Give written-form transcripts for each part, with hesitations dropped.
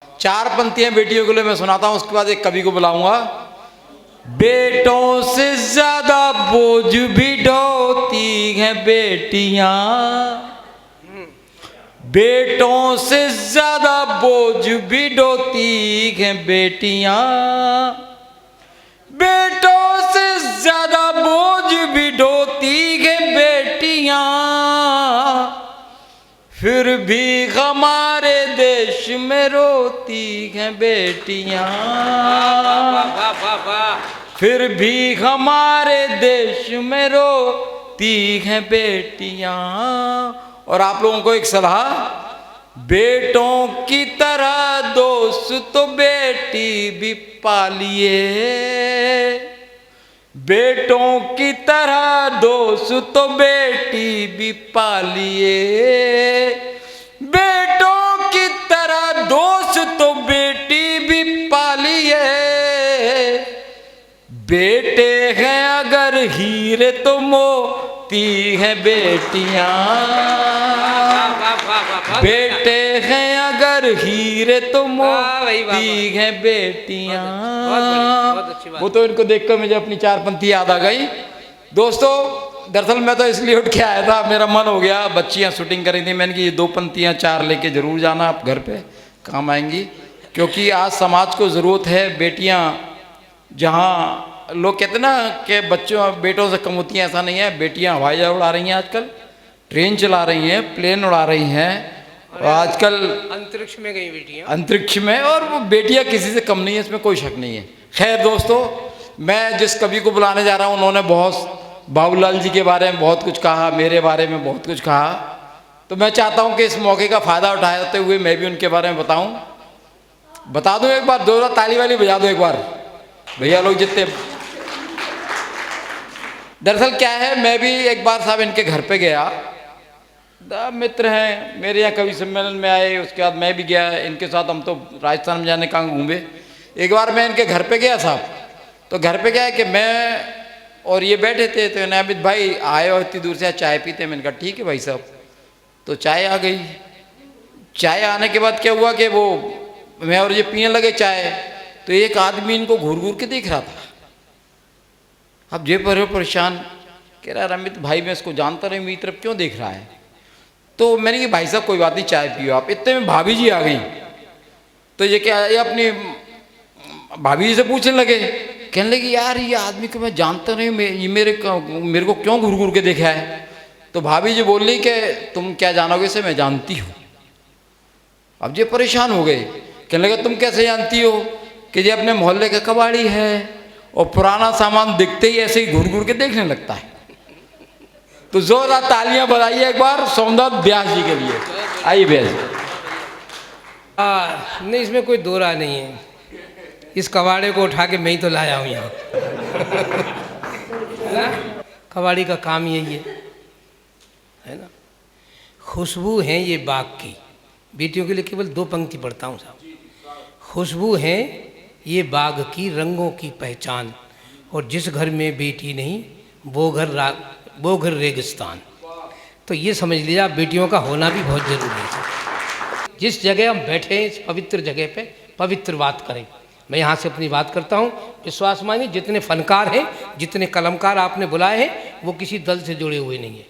चार पंक्तियां बेटियों के लिए मैं सुनाता हूं, उसके बाद एक कवि को बुलाऊंगा। बेटों से ज्यादा बोझ भी ढोती हैं बेटियां, बेटों से ज्यादा बोझ भी ढोती हैं बेटियां, बेटों से ज्यादा बोझ भी ढोती हैं बेटियां, फिर भी हमारे देश में रोती हैं बेटियां, फिर भी हमारे देश में रोती हैं बेटियां। और आप लोगों को एक सलाह, बेटों की तरह दोस्त तो बेटी भी पालिए, बेटों की तरह दोस्त तो बेटी भी पालिए, बेटों की तरह दोस्त तो बेटी भी पालिए, बेटे हैं अगर हीरे तो मोती हैं बेटियां, बेटे हैं अगर हीरे तो मोती हैं बेटियां। वो तो इनको देखकर मुझे अपनी चार पंक्ति याद आ गई। दोस्तों दरअसल मैं तो इसलिए उठ के आया था, मेरा मन हो गया, बच्चियां शूटिंग कर रही थी, मैंने कि ये दो पंक्तियां चार लेके जरूर जाना, आप घर पे काम आएंगी, क्योंकि आज समाज को ज़रूरत है। बेटियां, जहाँ लोग कहते ना कि बच्चों बेटों से कम होती हैं, ऐसा नहीं है। बेटियां हवाई जहाज उड़ा रही हैं आजकल, ट्रेन चला रही हैं, प्लेन उड़ा रही हैं, और आजकल अंतरिक्ष में गई बेटियां, अंतरिक्ष में, और वो बेटियां किसी से कम नहीं है, इसमें कोई शक नहीं है। खैर दोस्तों, मैं जिस कवि को बुलाने जा रहा हूँ उन्होंने बहुत बाबूलाल जी के बारे में बहुत कुछ कहा, मेरे बारे में बहुत कुछ कहा, तो मैं चाहता हूँ कि इस मौके का फ़ायदा उठाते हुए मैं भी उनके बारे में बताऊँ। बता दूँ एक बार, जोरदार ताली वाली बजा दो एक बार भैया लोग जितने। दरअसल क्या है, मैं भी एक बार साहब इनके घर पे गया, मित्र हैं मेरे यहाँ कवि सम्मेलन में आए, उसके बाद मैं भी गया इनके साथ, हम तो राजस्थान में जाने कहाँ घूमे। एक बार मैं इनके घर पे गया साहब, तो घर पे क्या है कि मैं और ये बैठे थे, तो नाबिद भाई आए हो इतनी दूर से, चाय पीते। मैंने कहा ठीक है भाई साहब, तो चाय आ गई। चाय आने के बाद क्या हुआ कि वो मैं और ये पीने लगे चाय, तो एक आदमी इनको घूर घूर के देख रहा था। अब ये परेशान, कह रहा रमित भाई मैं इसको जानता नहीं, मेरी तरफ क्यों देख रहा है। तो मैंने कहा भाई साहब कोई बात नहीं, चाय पियो आप। इतने में भाभी जी आ गई, तो ये क्या, ये अपनी भाभी जी से पूछने लगे, कहने लगे यार ये आदमी को मैं जानता नहीं, ये मेरे को क्यों घूर घूर के देखा है। तो भाभी जी बोल रही कि तुम क्या जानोगे इसे, मैं जानती हूँ। अब ये परेशान हो गए, कहने लगे तुम कैसे जानती हो, कि ये अपने मोहल्ले का कबाड़ी है और पुराना सामान दिखते ही ऐसे ही घूर घूर के देखने लगता है। तो जोरदार तालियां बजाइए एक बार सोमनाथ व्यास जी के लिए। आइए व्यास जी। नहीं इसमें कोई दो राय नहीं है, इस कबाड़े को उठा के मैं ही तो लाया हूँ यहाँ। कबाड़ी का काम यही है ना। खुशबू है ये बाग की, बेटियों के लिए केवल दो पंक्ति पढ़ता हूँ साहब। खुशबू है ये बाग की, रंगों की पहचान, और जिस घर में बेटी नहीं वो घर रेगिस्तान। तो ये समझ लीजिए बेटियों का होना भी बहुत जरूरी है। जिस जगह हम बैठे हैं इस पवित्र जगह पे पवित्र बात करें। मैं यहाँ से अपनी बात करता हूँ, विश्वास मानिए जितने फनकार हैं, जितने कलमकार आपने बुलाए हैं, वो किसी दल से जुड़े हुए नहीं हैं।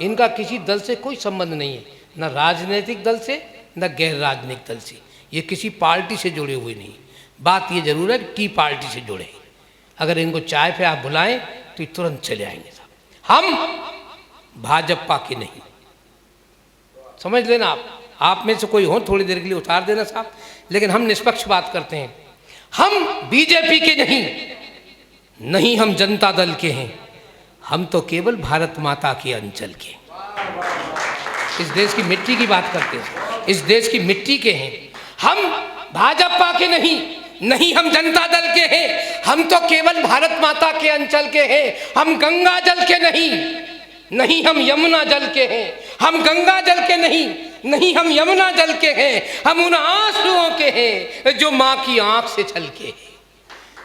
इनका किसी दल से कोई संबंध नहीं है, न राजनीतिक दल से न गैर राजनीतिक दल से, ये किसी पार्टी से जुड़े हुए नहीं। बात ये जरूर है कि टी पार्टी से जुड़े। अगर इनको चाय पे आप बुलाएं तो ये तुरंत चले आएंगे साहब। हम भाजपा के नहीं, समझ लेना आप में से कोई हो थोड़ी देर के लिए उतार देना साहब, लेकिन हम निष्पक्ष बात करते हैं। हम बीजेपी के नहीं हम जनता दल के हैं, हम तो केवल भारत माता के अंचल के, इस देश की मिट्टी की बात करते हैं, इस देश की मिट्टी के हैं। हम भाजपा के नहीं हम जनता दल के हैं, हम तो केवल भारत माता के अंचल के हैं। हम गंगा जल के नहीं हम यमुना जल के हैं। हम गंगा जल के नहीं हम यमुना जल के हैं। हम उन आंसुओं के हैं जो माँ की आंख से छलके हैं।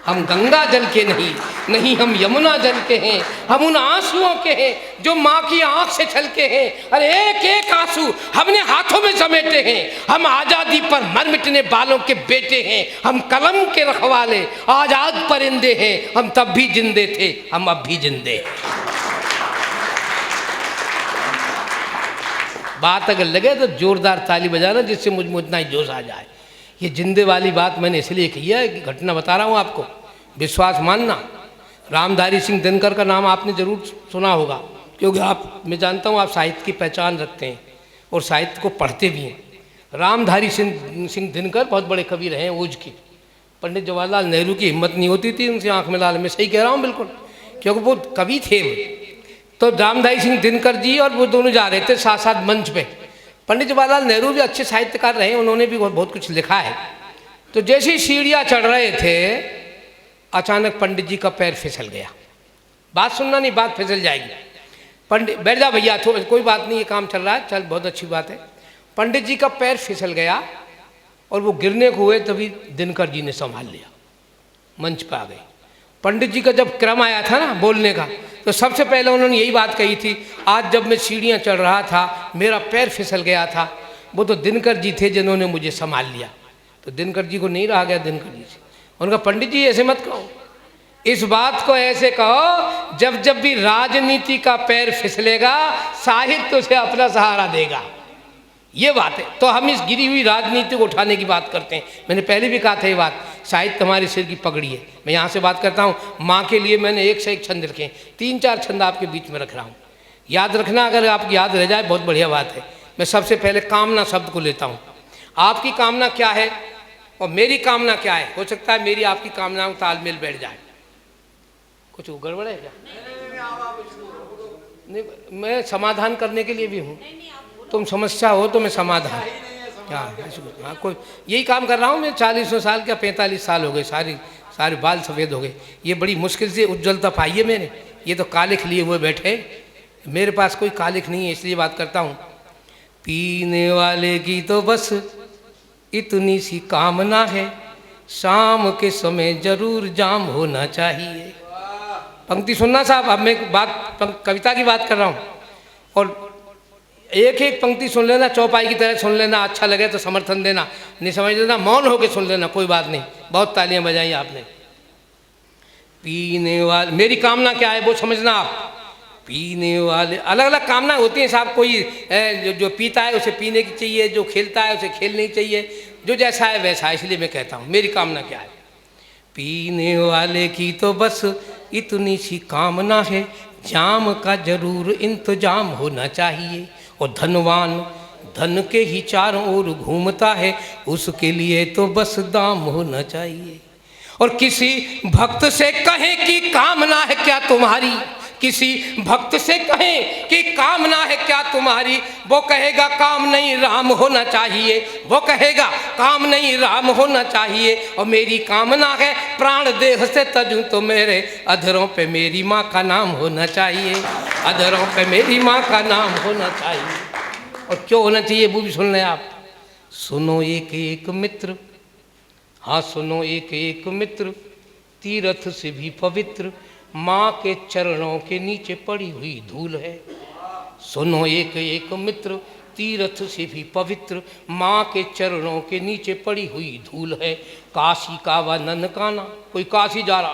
हम गंगा जल के नहीं, नहीं हम यमुना जल के हैं, हम उन आंसुओं के हैं जो माँ की आंख से छलके हैं। अरे एक एक आंसू हमने हाथों में समेटे हैं। हम आज़ादी पर मर मिटने वालों के बेटे हैं, हम कलम के रखवाले आज़ाद परिंदे हैं। हम तब भी जिंदे थे, हम अब भी जिंदे हैं। बात अगर लगे तो जोरदार ताली बजाना, जिससे मुझ में उतना ही जोश आ जाए। ये जिंदे वाली बात मैंने इसलिए की है कि घटना बता रहा हूँ आपको, विश्वास मानना। रामधारी सिंह दिनकर का नाम आपने जरूर सुना होगा, क्योंकि आप, मैं जानता हूँ आप साहित्य की पहचान रखते हैं और साहित्य को पढ़ते भी हैं। रामधारी सिंह दिनकर बहुत बड़े कवि रहे हैं ओज की। पंडित जवाहरलाल नेहरू की हिम्मत नहीं होती थी उनसे आँख में लाल, मैं सही कह रहा हूँ बिल्कुल, क्योंकि वो कवि थे। तो रामधारी सिंह दिनकर जी और वो दोनों जा रहे थे साथ साथ मंच पे। पंडित जवाहरलाल नेहरू भी अच्छे साहित्यकार रहे, उन्होंने भी बहुत कुछ लिखा है। तो जैसे ही सीढ़ियाँ चढ़ रहे थे, अचानक पंडित जी का पैर फिसल गया। बात सुनना नहीं, बात फिसल जाएगी। पंडित बैठ जा भैया, कोई बात नहीं, ये काम चल रहा है, चल बहुत अच्छी बात है। पंडित जी का पैर फिसल गया और वो गिरने को हुए, तभी दिनकर जी ने संभाल लिया, मंच पर आ गए। पंडित जी का जब क्रम आया था ना बोलने का, तो सबसे पहले उन्होंने यही बात कही थी, आज जब मैं सीढ़ियाँ चढ़ रहा था मेरा पैर फिसल गया था, वो तो दिनकर जी थे जिन्होंने मुझे संभाल लिया। तो दिनकर जी को नहीं रहा गया दिनकर जी से। उनका पंडित जी ऐसे मत कहो, इस बात को ऐसे कहो, जब जब भी राजनीति का पैर फिसलेगा साहित्य उसे अपना सहारा देगा। ये बात है। तो हम इस गिरी हुई राजनीति को उठाने की बात करते हैं। मैंने पहले भी कहा था ये बात, साहित्य हमारे सिर की पगड़ी है। मैं यहाँ से बात करता हूँ, माँ के लिए मैंने एक से एक छंद रखे हैं, 3-4 छंद आपके बीच में रख रहा हूँ, याद रखना। अगर आपकी याद रह जाए बहुत बढ़िया बात है। मैं सबसे पहले कामना शब्द को लेता हूँ। आपकी कामना क्या है और मेरी कामना क्या है? हो सकता है मेरी आपकी कामनाओं में तालमेल बैठ जाए। कुछ गड़बड़ है क्या? नहीं, मैं समाधान करने के लिए भी हूँ। तुम समस्या हो तो मैं समाधान। हाँ, कोई यही काम कर रहा हूँ मैं। 40 साल क्या 45 साल हो गए, सारे बाल सफ़ेद हो गए। ये बड़ी मुश्किल से उज्ज्वलता पाई है मैंने। ये तो कालिख लिए हुए बैठे, मेरे पास कोई कालिख नहीं है, इसलिए बात करता हूँ। पीने वाले की तो बस इतनी सी कामना है, शाम के समय जरूर जाम होना चाहिए। पंक्ति सुनना साहब, अब मैं बात कविता की बात कर रहा हूँ, और एक एक पंक्ति सुन लेना, चौपाई की तरह सुन लेना। अच्छा लगे तो समर्थन देना, नहीं समझ लेना मौन होके सुन लेना, कोई बात नहीं। बहुत तालियां बजाई आपने। पीने वाले, मेरी कामना क्या है वो समझना आप। पीने वाले, अलग अलग कामना होती हैं साहब। कोई जो पीता है उसे पीने की चाहिए, जो खेलता है उसे खेलने की चाहिए, जो जैसा है वैसा है। इसलिए मैं कहता हूँ मेरी कामना क्या है। पीने वाले की तो बस इतनी सी कामना है, जाम का जरूर इंतजाम होना चाहिए। और धनवान धन के ही चारों ओर घूमता है, उसके लिए तो बस दाम होना चाहिए। और किसी भक्त से कहें कि कामना है क्या तुम्हारी, किसी भक्त से कहें कि कामना है क्या तुम्हारी, वो कहेगा काम नहीं राम होना चाहिए, वो कहेगा काम नहीं राम होना चाहिए। और मेरी कामना है प्राण देह से तजूं तो मेरे अधरों पे मेरी माँ का नाम होना चाहिए, अधरों पे मेरी माँ का नाम होना चाहिए। और क्यों होना चाहिए वो भी सुन लें आप। सुनो एक एक मित्र, हाँ सुनो एक एक मित्र, तीर्थ से भी पवित्र माँ के चरणों के नीचे पड़ी हुई धूल है। सुनो एक एक मित्र, तीर्थ से भी पवित्र माँ के चरणों के नीचे पड़ी हुई धूल है। काशी कावा ननकाना, कोई काशी जा रहा,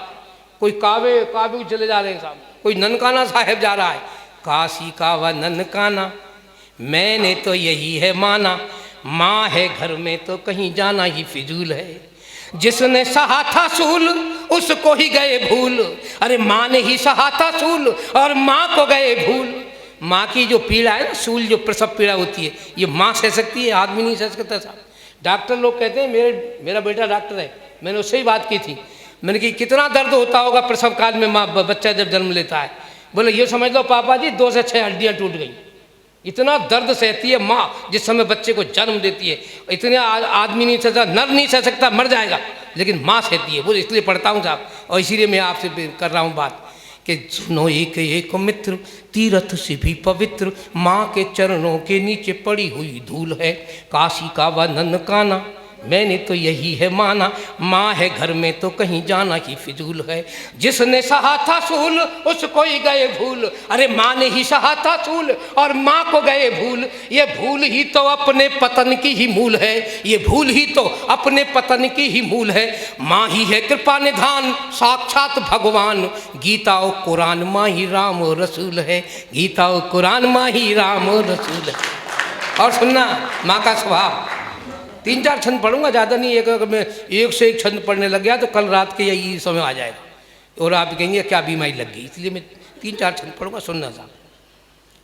कोई कावे चले जा रहे हैं साहब, कोई ननकाना साहेब जा रहा है। काशी कावा ननकाना, मैंने तो यही है माना, माँ है घर में तो कहीं जाना ही फिजूल है। जिसने सहा था सूल उसको ही गए भूल, अरे माँ ने ही सहा था सूल और माँ को गए भूल। माँ की जो पीड़ा है ना, सूल जो प्रसव पीड़ा होती है, ये माँ सह सकती है, आदमी नहीं सह सकता साहब। डॉक्टर लोग कहते हैं, मेरा बेटा डॉक्टर है, मैंने उससे ही बात की थी। मैंने कि कितना दर्द होता होगा प्रसव काल में माँ बच्चा जब जन्म लेता है। बोले ये समझ लो पापा जी 2 से 6 हड्डियाँ टूट गई। इतना दर्द सहती है माँ जिस समय बच्चे को जन्म देती है। इतने आदमी नहीं सह सकता, नर नहीं सह सकता, मर जाएगा, लेकिन माँ सहती है। वो इसलिए पढ़ता हूँ साहब, और इसीलिए मैं आपसे कर रहा हूँ बात कि सुनो एक एक मित्र, तीर्थ से भी पवित्र माँ के चरणों के नीचे पड़ी हुई धूल है। काशी कावा ननकाना, मैंने तो यही है माना, माँ है घर में तो कहीं जाना ही फिजूल है। जिसने सहा था सूल उसको ही गए भूल, अरे माँ ने ही सहा था सूल और माँ को गए भूल। ये भूल ही तो अपने पतन की ही मूल है, ये भूल ही तो अपने पतन की ही मूल है। माँ ही है कृपा निधान साक्षात भगवान, गीता और कुरान माँ ही राम और रसूल है, गीता और कुरान माँ ही राम और रसूल है। और सुनना माँ का स्वभाव, 3-4 छंद पढ़ूंगा, ज़्यादा नहीं। एक अगर मैं एक से एक छंद पढ़ने लग गया तो कल रात के यही समय आ जाएगा और आप कहेंगे क्या बीमारी लग गई, इसलिए मैं 3-4 छंद पढ़ूंगा, सुनना साहब।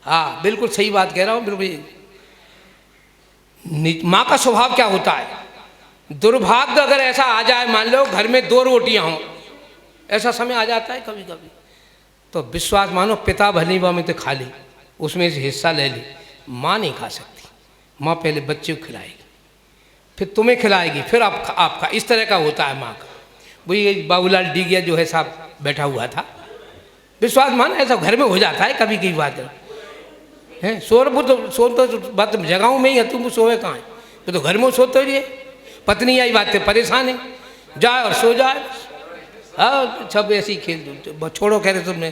हाँ बिल्कुल सही बात कह रहा हूँ, बिल्कुल। माँ का स्वभाव क्या होता है, दुर्भाग्य अगर ऐसा आ जाए, मान लो घर में 2 रोटियाँ हों, ऐसा समय आ जाता है कभी कभी, तो विश्वास मानो पिता भली में तो खा ले, उसमें से हिस्सा ले ले, माँ नहीं खा सकती। माँ पहले बच्चे को खिलाएगी, फिर तुम्हें खिलाएगी, फिर आपका इस तरह का होता है माँ का। वही बाबूलाल डीगिया जो है साहब बैठा हुआ था, विश्वास मान ऐसा घर में हो जाता है कभी कभी बात है। सो तो बात जगहों में ही है, तुम सोए कहाँ है, तो घर में सोते रहिए। पत्नी आई बात है परेशान है, जाए और सो जाए, हाँ सब ऐसे ही खेल छोड़ो कह रहे तुमने।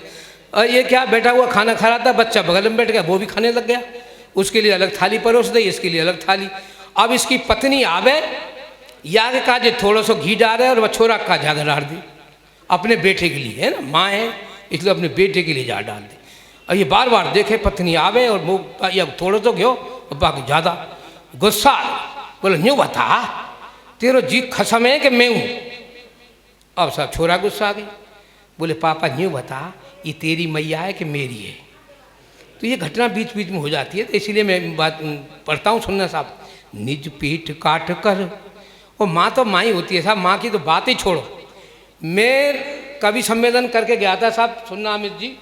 और ये क्या बैठा हुआ खाना खा रहा था, बच्चा बगल में बैठ गया, वो भी खाने लग गया, उसके लिए अलग थाली परोस दी, इसके लिए अलग थाली। अब इसकी पत्नी आवे या के काजे थोड़ा सा घी डाल रहे और वह छोरा का ज़्यादा डाल दी, अपने बेटे के लिए है ना, माँ है इसलिए अपने बेटे के लिए ज़्यादा डाल दी। और ये बार बार देखे पत्नी आवे और मुँह या थोड़ा तो घ्यो और बाकी ज़्यादा, गुस्सा बोले न्यू बता तेरो जी खसम है कि मैं हूँ। अब सब छोरा गुस्सा आ गई, बोले पापा न्यू बता ये तेरी मैया है कि मेरी है। तो ये घटना बीच बीच में हो जाती है, तो इसीलिए मैं बात पढ़ता हूँ, सुनना साहब। निज पीठ काट कर, और माँ तो माँ ही होती है साहब, माँ की तो बात ही छोड़ो। मैं कवि सम्मेलन करके गया था साहब, सुनना अमित जी,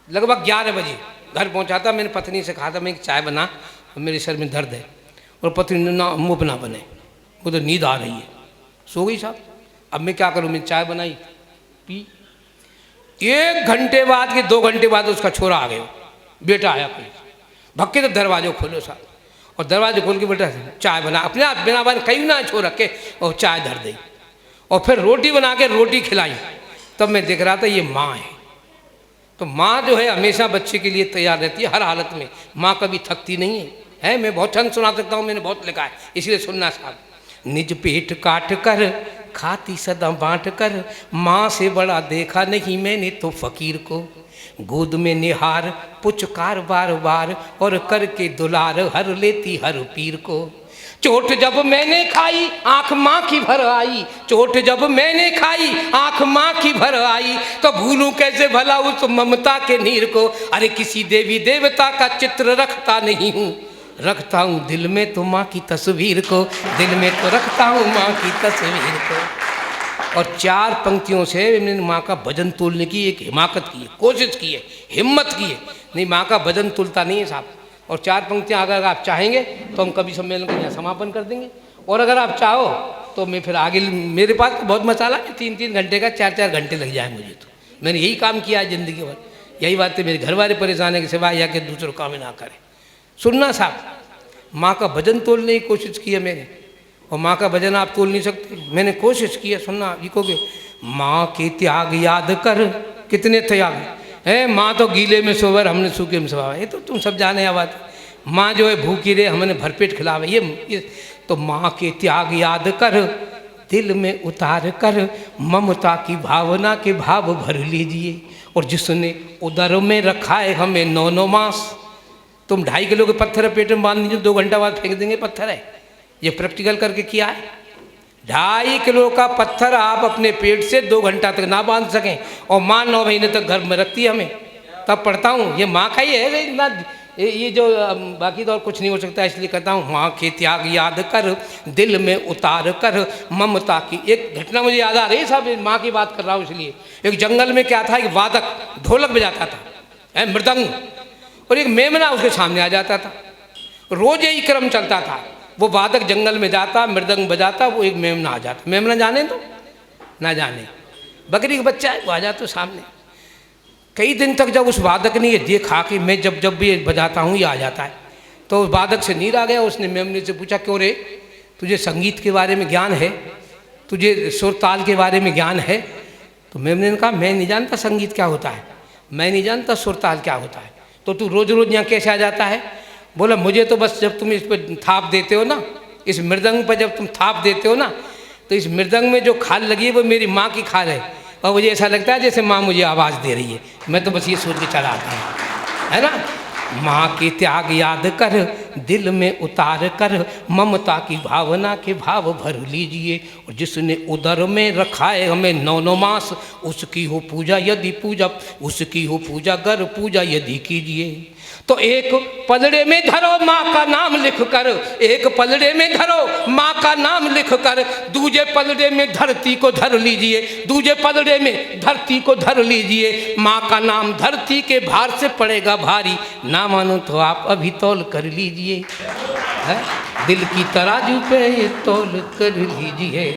लगभग 11 बजे घर पहुँचा था। मैंने पत्नी से कहा था मैं एक चाय बना, मेरे सर में दर्द है, और पत्नी ना मुँह ना बने, वो तो नींद आ रही है, सो गई साहब। अब मैं क्या करूँ, मैं चाय बनाई पी, 1 घंटे बाद के 2 घंटे बाद उसका छोरा आ गया, बेटा आया कोई, भक्के तो दरवाजे खोलो साहब, और दरवाजे खोल के बेटा चाय बना, अपने आप बिना बन कहीं ना छो रख के और चाय धर दी, और फिर रोटी बना के रोटी खिलाई। तब मैं देख रहा था ये माँ है। तो माँ जो है हमेशा बच्चे के लिए तैयार रहती है हर हालत में, माँ कभी थकती नहीं है। मैं बहुत छंद सुना सकता हूँ, मैंने बहुत लिखा है, इसलिए सुनना साहब। निज पेट काट कर खाती सदा बांट कर, माँ से बड़ा देखा नहीं मैंने तो फकीर को, गोद में निहार पुचकार बार बार, और करके दुलार हर लेती हर पीर को। चोट जब मैंने खाई आंख माँ की भर आई, चोट जब मैंने खाई आंख माँ की भर आई, तो भूलूं कैसे भला उस ममता के नीर को। अरे किसी देवी देवता का चित्र रखता नहीं हूँ, रखता हूँ दिल में तो माँ की तस्वीर को, दिल में तो रखता हूँ माँ की तस्वीर को। और 4 पंक्तियों से मैंने माँ का भजन तोलने की एक हिमाकत की है, कोशिश की है, हिम्मत की है। नहीं माँ का भजन तुलता नहीं है साहब। और 4 पंक्तियाँ अगर आप चाहेंगे तो हम कभी सम्मेलन का यहाँ समापन कर देंगे, और अगर आप चाहो तो मैं फिर आगे, मेरे पास तो बहुत मसाला है, 3-3 घंटे का 4-4 घंटे लग जाए मुझे। तो मैंने यही काम किया है ज़िंदगी भर, यही बात है। मेरे घर वाले परेशान है कि सिवाय या कि दूसरों काम ना करें। सुनना साहब, माँ का भजन तोलने की कोशिश की है मैंने, और माँ का भजन आप तोल नहीं सकते, मैंने कोशिश की है। सुनना लिखोगे, माँ के त्याग याद कर, कितने त्याग है, माँ तो गीले में सोवर हमने सूखे में सोवा, ये तो तुम सब जाने या बात। माँ जो है भूखी रहे हमने भरपेट खिलावे, ये तो माँ के त्याग याद कर, दिल में उतार कर, ममता की भावना के भाव भर लीजिए। और जिसने उदर में रखा है हमें 9 मास, तुम 2.5 किलो के पत्थर पेट में बांध दीजिए, 2 घंटा बाद फेंक देंगे पत्थर है। ये प्रैक्टिकल करके किया है। 2.5 किलो का पत्थर आप अपने पेट से 2 घंटा तक ना बांध सकें, और माँ 9 महीने तक घर में रखती है हमें, तब पढ़ता हूँ ये माँ का ही है इतना, ये जो बाकी तो और कुछ नहीं हो सकता, इसलिए कहता हूँ माँ के त्याग याद कर, दिल में उतार कर, ममता की। एक घटना मुझे याद आ रही है साहब, माँ की बात कर रहा हूँ इसलिए। एक जंगल में क्या था, एक वादक ढोलक बजाता था, मृदंग, और एक मेमना उसके सामने आ जाता था। रोज यही क्रम चलता था, वो वादक जंगल में जाता, मृदंग बजाता, वो एक मेमना आ जाता। मेमना जाने तो ना जाने, बकरी का बच्चा है, वो आ जाता सामने। कई दिन तक जब उस वादक ने ये देखा कि मैं जब भी बजाता हूँ ये आ जाता है, तो उस वादक से नीर आ गया। उसने मेमने से पूछा क्यों रे, तुझे संगीत के बारे में ज्ञान है, तुझे सुर ताल के बारे में ज्ञान है? तो मैम ने कहा मैं नहीं जानता संगीत क्या होता है, मैं नहीं जानता सुर ताल क्या होता है, तो तू रोज़ रोज़ यहाँ कैसे आ जाता है? बोला मुझे तो बस जब तुम इस पर थाप देते हो ना, इस मृदंग पर जब तुम थाप देते हो ना, तो इस मृदंग में जो खाल लगी है वो मेरी माँ की खाल है, और मुझे ऐसा लगता है जैसे माँ मुझे आवाज़ दे रही है। मैं तो बस ये सोच के चला आता हूँ, है ना। माँ के त्याग याद कर, दिल में उतार कर, ममता की भावना के भाव भर लीजिए। और जिसने उदर में रखा है हमें 9 मास, उसकी हो पूजा यदि पूजा, उसकी हो पूजा गर पूजा यदि कीजिए। तो एक पलड़े में धरो माँ का नाम लिख कर, एक पलड़े में धरो माँ का नाम लिख कर, दूजे पलड़े में धरती को धर लीजिए, दूजे पलड़े में धरती को धर लीजिए। माँ का नाम धरती के भार से पड़ेगा भारी, ना मानो तो आप अभी तौल कर लीजिए, दिल की तराजू पे तौल कर लीजिए।